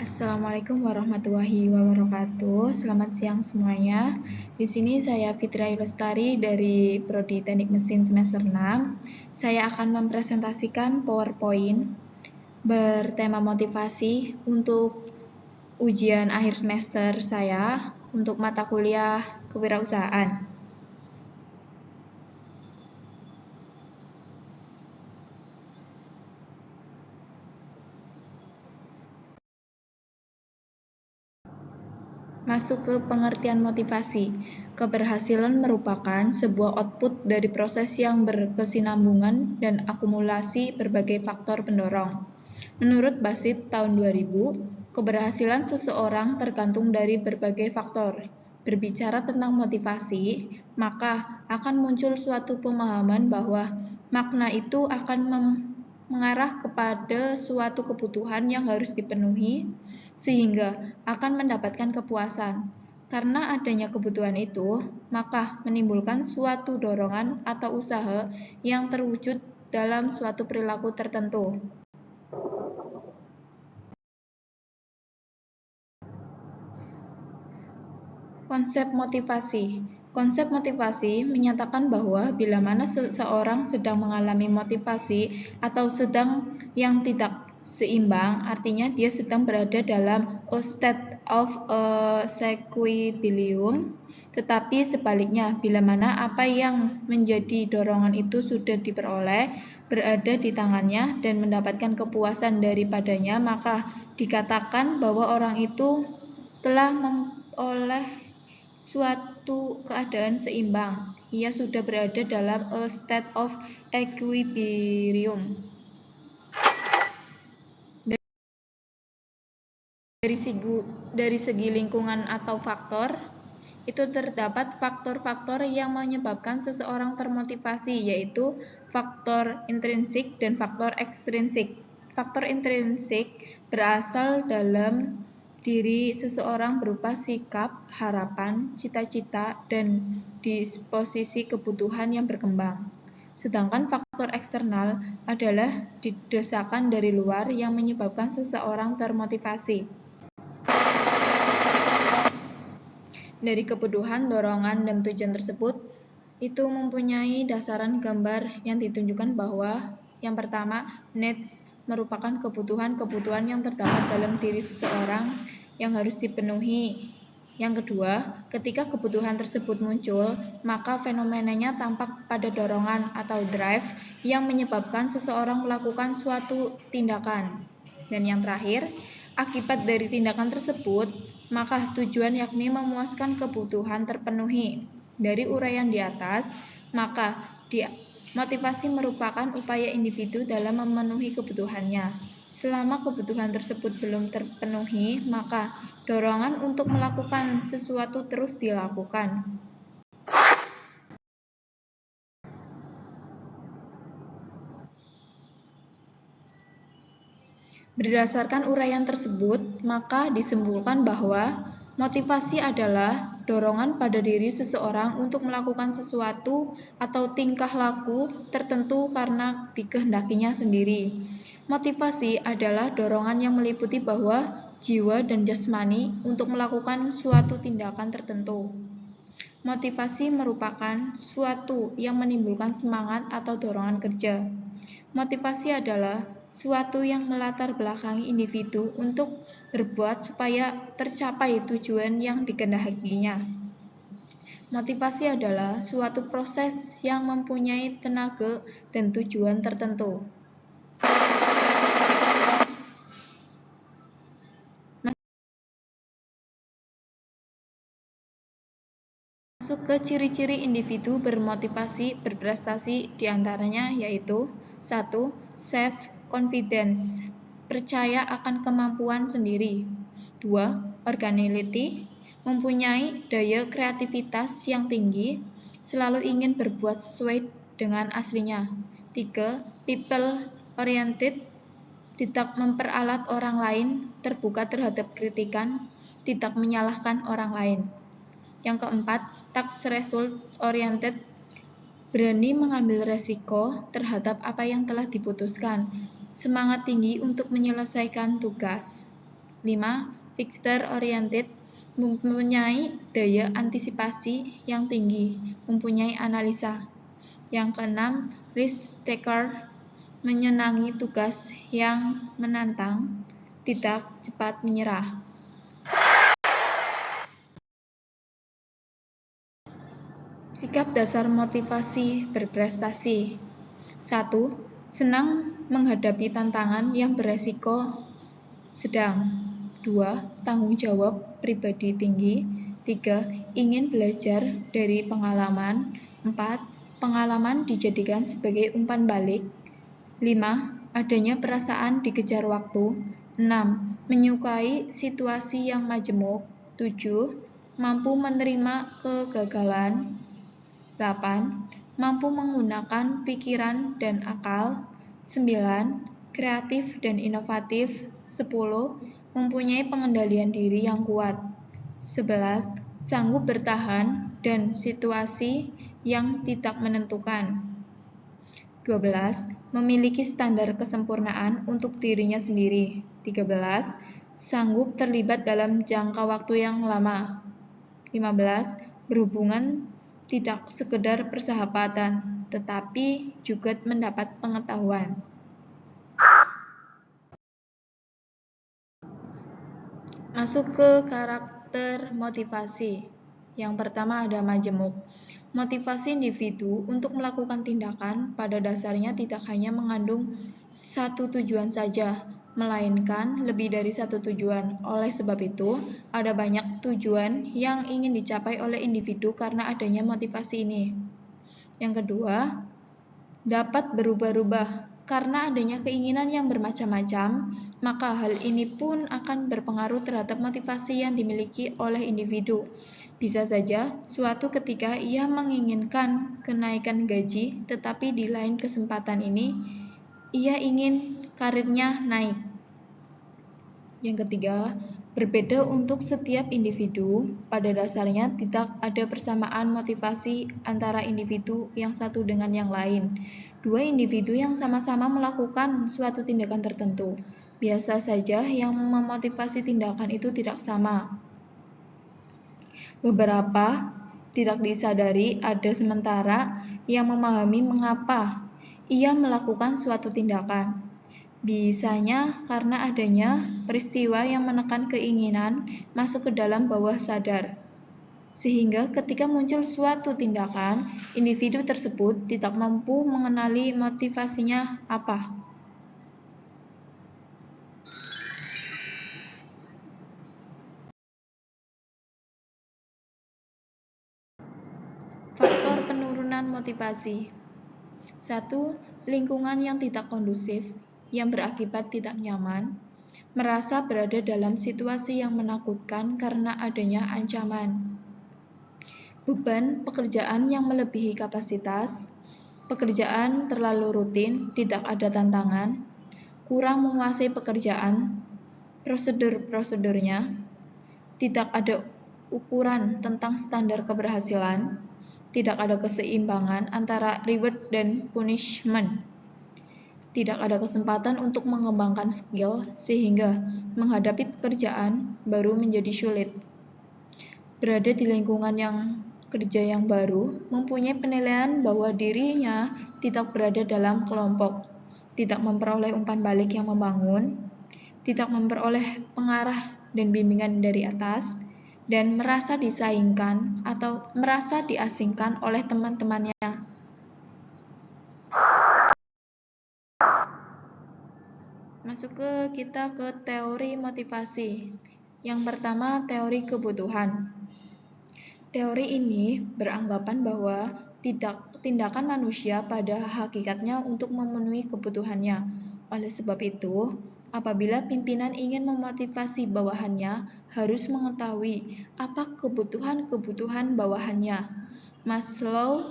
Assalamualaikum warahmatullahi wabarakatuh. Selamat siang semuanya. Di sini saya Fitria Lestari dari Prodi Teknik Mesin semester 6. Saya akan mempresentasikan PowerPoint bertema motivasi untuk ujian akhir semester saya untuk mata kuliah kewirausahaan. Masuk ke pengertian motivasi. Keberhasilan merupakan sebuah output dari proses yang berkesinambungan dan akumulasi berbagai faktor pendorong. Menurut Basit tahun 2000, keberhasilan seseorang tergantung dari berbagai faktor. Berbicara tentang motivasi, maka akan muncul suatu pemahaman bahwa makna itu akan mengarah kepada suatu kebutuhan yang harus dipenuhi, sehingga akan mendapatkan kepuasan. Karena adanya kebutuhan itu, maka menimbulkan suatu dorongan atau usaha yang terwujud dalam suatu perilaku tertentu. Konsep motivasi. Konsep motivasi menyatakan bahwa bila mana seseorang sedang mengalami motivasi atau sedang yang tidak seimbang, artinya dia sedang berada dalam a state of equilibrium. Tetapi sebaliknya, bila mana apa yang menjadi dorongan itu sudah diperoleh, berada di tangannya dan mendapatkan kepuasan daripadanya, maka dikatakan bahwa orang itu telah memperoleh suatu keadaan seimbang. Ia sudah berada dalam a state of equilibrium. Dari segi lingkungan atau faktor, itu terdapat faktor-faktor yang menyebabkan seseorang termotivasi, yaitu faktor intrinsik dan faktor ekstrinsik. Faktor intrinsik berasal dalam diri seseorang berupa sikap, harapan, cita-cita, dan disposisi kebutuhan yang berkembang. Sedangkan faktor eksternal adalah desakan dari luar yang menyebabkan seseorang termotivasi. Dari kebutuhan, dorongan, dan tujuan tersebut, itu mempunyai dasaran gambar yang ditunjukkan bahwa yang pertama, needs merupakan kebutuhan-kebutuhan yang terdapat dalam diri seseorang yang harus dipenuhi. Yang kedua, ketika kebutuhan tersebut muncul, maka fenomenanya tampak pada dorongan atau drive yang menyebabkan seseorang melakukan suatu tindakan. Dan yang terakhir, akibat dari tindakan tersebut, maka tujuan yakni memuaskan kebutuhan terpenuhi. Dari uraian di atas, maka motivasi merupakan upaya individu dalam memenuhi kebutuhannya. Selama kebutuhan tersebut belum terpenuhi, maka dorongan untuk melakukan sesuatu terus dilakukan. Berdasarkan uraian tersebut, maka disimpulkan bahwa motivasi adalah dorongan pada diri seseorang untuk melakukan sesuatu atau tingkah laku tertentu karena dikehendakinya sendiri. Motivasi adalah dorongan yang meliputi bahwa jiwa dan jasmani untuk melakukan suatu tindakan tertentu. Motivasi merupakan suatu yang menimbulkan semangat atau dorongan kerja. Motivasi adalah suatu yang melatar belakangi individu untuk berbuat supaya tercapai tujuan yang dikehendakinya. Motivasi adalah suatu proses yang mempunyai tenaga dan tujuan tertentu. Masuk ke ciri-ciri individu bermotivasi berprestasi diantaranya yaitu 1. Self-confidence, percaya akan kemampuan sendiri. 2. Originality, mempunyai daya kreativitas yang tinggi, selalu ingin berbuat sesuai dengan aslinya. 3. People-oriented, tidak memperalat orang lain, terbuka terhadap kritikan, tidak menyalahkan orang lain. Yang keempat, task result oriented, berani mengambil resiko terhadap apa yang telah diputuskan, semangat tinggi untuk menyelesaikan tugas. 5. Fixture oriented, mempunyai daya antisipasi yang tinggi, mempunyai analisa. Yang keenam, risk taker, menyenangi tugas yang menantang, tidak cepat menyerah. Sikap dasar motivasi berprestasi. 1. Senang menghadapi tantangan yang beresiko sedang. 2. Tanggung jawab pribadi tinggi. 3. Ingin belajar dari pengalaman. 4. Pengalaman dijadikan sebagai umpan balik. 5. Adanya perasaan dikejar waktu. 6. Menyukai situasi yang majemuk. 7. Mampu menerima kegagalan. 8. Mampu menggunakan pikiran dan akal. 9. Kreatif dan inovatif. 10. Mempunyai pengendalian diri yang kuat. 11. Sanggup bertahan dan situasi yang tidak menentukan. 12. Memiliki standar kesempurnaan untuk dirinya sendiri. 13. Sanggup terlibat dalam jangka waktu yang lama. 15. Berhubungan tidak sekedar persahabatan, tetapi juga mendapat pengetahuan. Masuk ke karakter motivasi. Yang pertama ada majemuk. Motivasi individu untuk melakukan tindakan pada dasarnya tidak hanya mengandung satu tujuan saja, melainkan lebih dari satu tujuan. Oleh sebab itu, ada banyak tujuan yang ingin dicapai oleh individu karena adanya motivasi ini. Yang kedua, dapat berubah-ubah. Karena adanya keinginan yang bermacam-macam, maka hal ini pun akan berpengaruh terhadap motivasi yang dimiliki oleh individu. Bisa saja suatu ketika ia menginginkan kenaikan gaji, tetapi di lain kesempatan ini ia ingin karirnya naik. Yang ketiga, berbeda untuk setiap individu. Pada dasarnya tidak ada persamaan motivasi antara individu yang satu dengan yang lain. Dua individu yang sama-sama melakukan suatu tindakan tertentu. Biasa saja yang memotivasi tindakan itu tidak sama. Beberapa tidak disadari, ada sementara yang memahami mengapa ia melakukan suatu tindakan. Bisanya karena adanya peristiwa yang menekan keinginan masuk ke dalam bawah sadar. Sehingga ketika muncul suatu tindakan, individu tersebut tidak mampu mengenali motivasinya apa. Faktor penurunan motivasi. 1. Lingkungan yang tidak kondusif, yang berakibat tidak nyaman, merasa berada dalam situasi yang menakutkan karena adanya ancaman. Beban pekerjaan yang melebihi kapasitas, pekerjaan terlalu rutin, tidak ada tantangan, kurang menguasai pekerjaan, prosedur-prosedurnya, tidak ada ukuran tentang standar keberhasilan, tidak ada keseimbangan antara reward dan punishment, tidak ada kesempatan untuk mengembangkan skill sehingga menghadapi pekerjaan baru menjadi sulit. Berada di lingkungan yang kerja yang baru, mempunyai penilaian bahwa dirinya tidak berada dalam kelompok, tidak memperoleh umpan balik yang membangun, tidak memperoleh pengarah dan bimbingan dari atas, dan merasa disaingkan atau merasa diasingkan oleh teman-temannya. Masuk kita ke teori motivasi. Yang pertama, teori kebutuhan. Teori ini beranggapan bahwa tindakan manusia pada hakikatnya untuk memenuhi kebutuhannya. Oleh sebab itu, apabila pimpinan ingin memotivasi bawahannya, harus mengetahui apa kebutuhan-kebutuhan bawahannya. Maslow,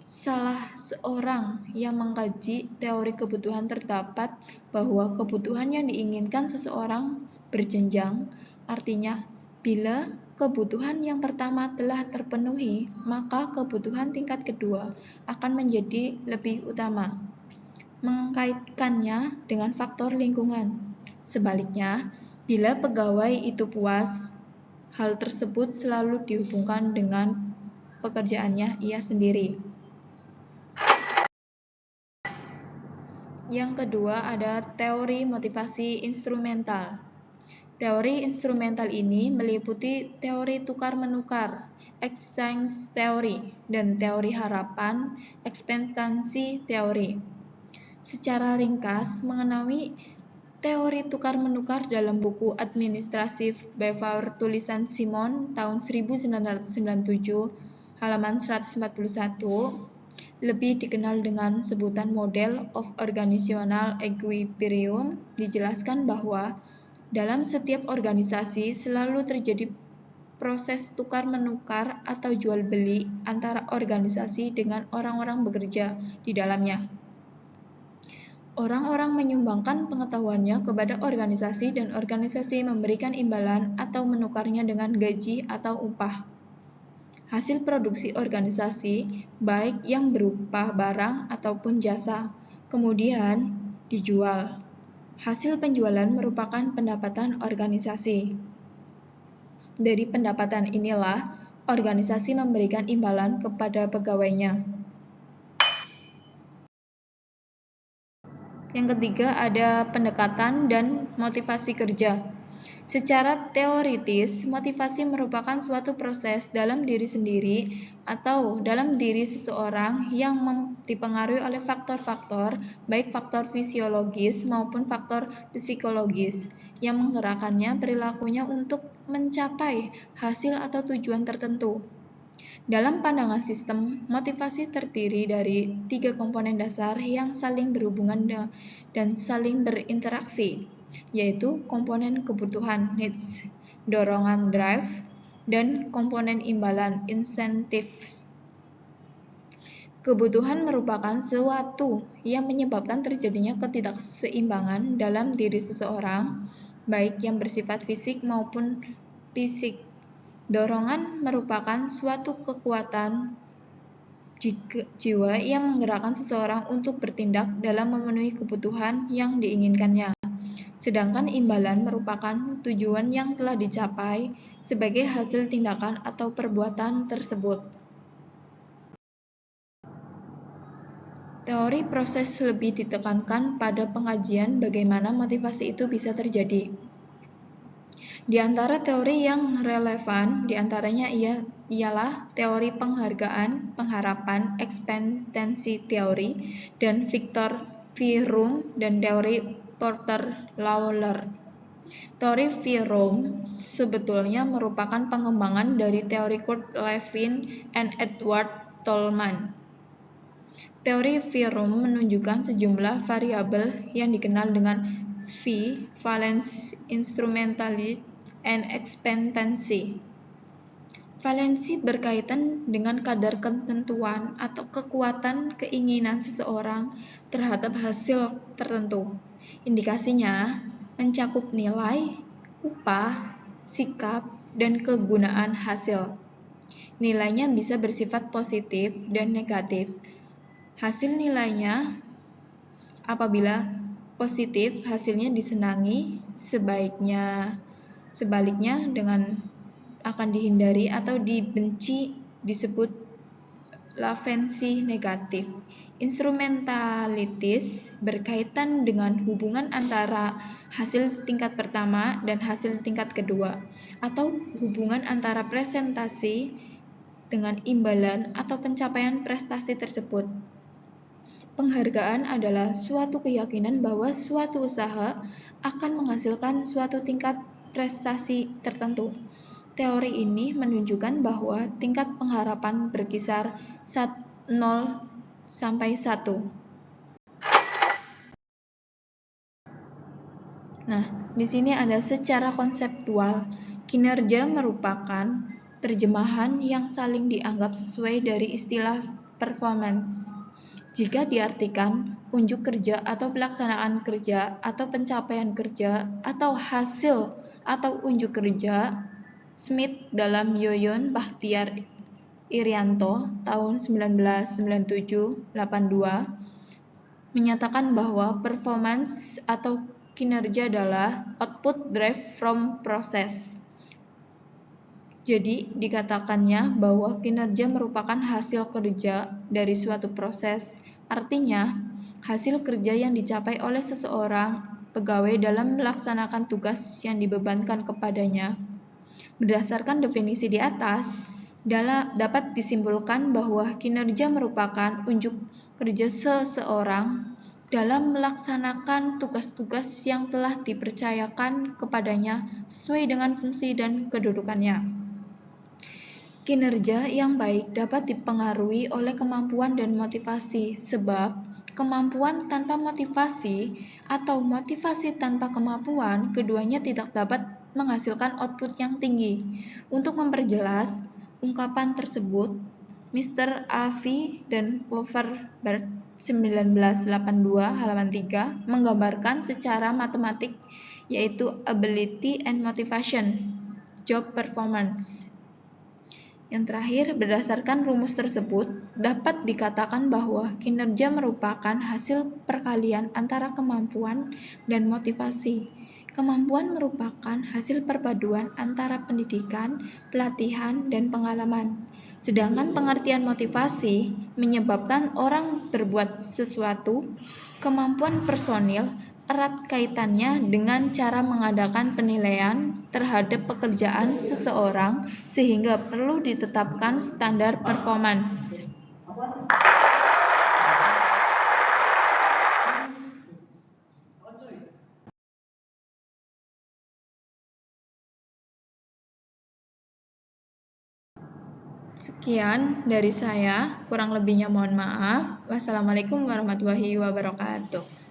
salah seorang yang mengkaji teori kebutuhan, terdapat bahwa kebutuhan yang diinginkan seseorang berjenjang, artinya bila kebutuhan yang pertama telah terpenuhi, maka kebutuhan tingkat kedua akan menjadi lebih utama. Mengkaitkannya dengan faktor lingkungan. Sebaliknya, Bila pegawai itu puas, hal tersebut selalu dihubungkan dengan pekerjaannya ia sendiri. Yang kedua ada teori motivasi instrumental. Teori instrumental ini meliputi teori tukar-menukar, exchange theory, dan teori harapan, ekspektansi teori. Secara ringkas, mengenai teori tukar-menukar dalam buku Administrative Behavior tulisan Simon tahun 1997, halaman 141, lebih dikenal dengan sebutan Model of Organizational Equilibrium, dijelaskan bahwa dalam setiap organisasi selalu terjadi proses tukar-menukar atau jual-beli antara organisasi dengan orang-orang bekerja di dalamnya. Orang-orang menyumbangkan pengetahuannya kepada organisasi dan organisasi memberikan imbalan atau menukarnya dengan gaji atau upah. Hasil produksi organisasi, baik yang berupa barang ataupun jasa, kemudian dijual. Hasil penjualan merupakan pendapatan organisasi. Dari pendapatan inilah, organisasi memberikan imbalan kepada pegawainya. Yang ketiga ada pendekatan dan motivasi kerja. Secara teoritis, motivasi merupakan suatu proses dalam diri sendiri atau dalam diri seseorang yang dipengaruhi oleh faktor-faktor, baik faktor fisiologis maupun faktor psikologis, yang menggerakkannya perilakunya untuk mencapai hasil atau tujuan tertentu. Dalam pandangan sistem, motivasi terdiri dari 3 komponen dasar yang saling berhubungan dan saling berinteraksi, yaitu komponen kebutuhan needs, dorongan drive, dan komponen imbalan incentive. Kebutuhan merupakan sesuatu yang menyebabkan terjadinya ketidakseimbangan dalam diri seseorang, baik yang bersifat fisik maupun psikis. Dorongan merupakan suatu kekuatan jiwa yang menggerakkan seseorang untuk bertindak dalam memenuhi kebutuhan yang diinginkannya. Sedangkan imbalan merupakan tujuan yang telah dicapai sebagai hasil tindakan atau perbuatan tersebut. Teori proses lebih ditekankan pada pengajian bagaimana motivasi itu bisa terjadi. Di antara teori yang relevan, diantaranya ialah teori penghargaan, pengharapan, ekspektansi teori, dan Victor V. Room, dan teori Porter-Lawler. Teori V. Room sebetulnya merupakan pengembangan dari teori Kurt Lewin and Edward Tolman. Teori V. Room menunjukkan sejumlah variabel yang dikenal dengan V, valence, instrumentality, and ekspektansi. Valensi berkaitan dengan kadar ketentuan atau kekuatan keinginan seseorang terhadap hasil tertentu. Indikasinya mencakup nilai, upah, sikap, dan kegunaan hasil. Nilainya bisa bersifat positif dan negatif. Hasil nilainya apabila positif, hasilnya disenangi, sebaliknya dengan akan dihindari atau dibenci disebut valensi negatif. Instrumentalitis berkaitan dengan hubungan antara hasil tingkat pertama dan hasil tingkat kedua, atau hubungan antara presentasi dengan imbalan atau pencapaian prestasi tersebut. Penghargaan adalah suatu keyakinan bahwa suatu usaha akan menghasilkan suatu tingkat prestasi tertentu. Teori ini menunjukkan bahwa tingkat pengharapan berkisar 0 sampai 1. Nah, di sini ada secara konseptual, kinerja merupakan terjemahan yang saling dianggap sesuai dari istilah performance. Jika diartikan unjuk kerja atau pelaksanaan kerja atau pencapaian kerja atau hasil atau unjuk kerja, Smith dalam Yoyon Bakhtiar Irianto tahun 1997-82 menyatakan bahwa performance atau kinerja adalah output derived from process. Jadi, dikatakannya bahwa kinerja merupakan hasil kerja dari suatu proses. Artinya, hasil kerja yang dicapai oleh seseorang pegawai dalam melaksanakan tugas yang dibebankan kepadanya. Berdasarkan definisi di atas, dapat disimpulkan bahwa kinerja merupakan unjuk kerja seseorang dalam melaksanakan tugas-tugas yang telah dipercayakan kepadanya sesuai dengan fungsi dan kedudukannya. Kinerja yang baik dapat dipengaruhi oleh kemampuan dan motivasi, sebab kemampuan tanpa motivasi atau motivasi tanpa kemampuan, keduanya tidak dapat menghasilkan output yang tinggi. Untuk memperjelas ungkapan tersebut, Mr. A.V. dan Cloverberg 1982 halaman 3 menggambarkan secara matematik, yaitu ability and motivation, job performance. Yang terakhir, berdasarkan rumus tersebut, dapat dikatakan bahwa kinerja merupakan hasil perkalian antara kemampuan dan motivasi. Kemampuan merupakan hasil perpaduan antara pendidikan, pelatihan, dan pengalaman. Sedangkan pengertian motivasi menyebabkan orang berbuat sesuatu. Kemampuan personil erat kaitannya dengan cara mengadakan penilaian terhadap pekerjaan seseorang sehingga perlu ditetapkan standar performance. Sekian dari saya, kurang lebihnya mohon maaf. Wassalamualaikum warahmatullahi wabarakatuh.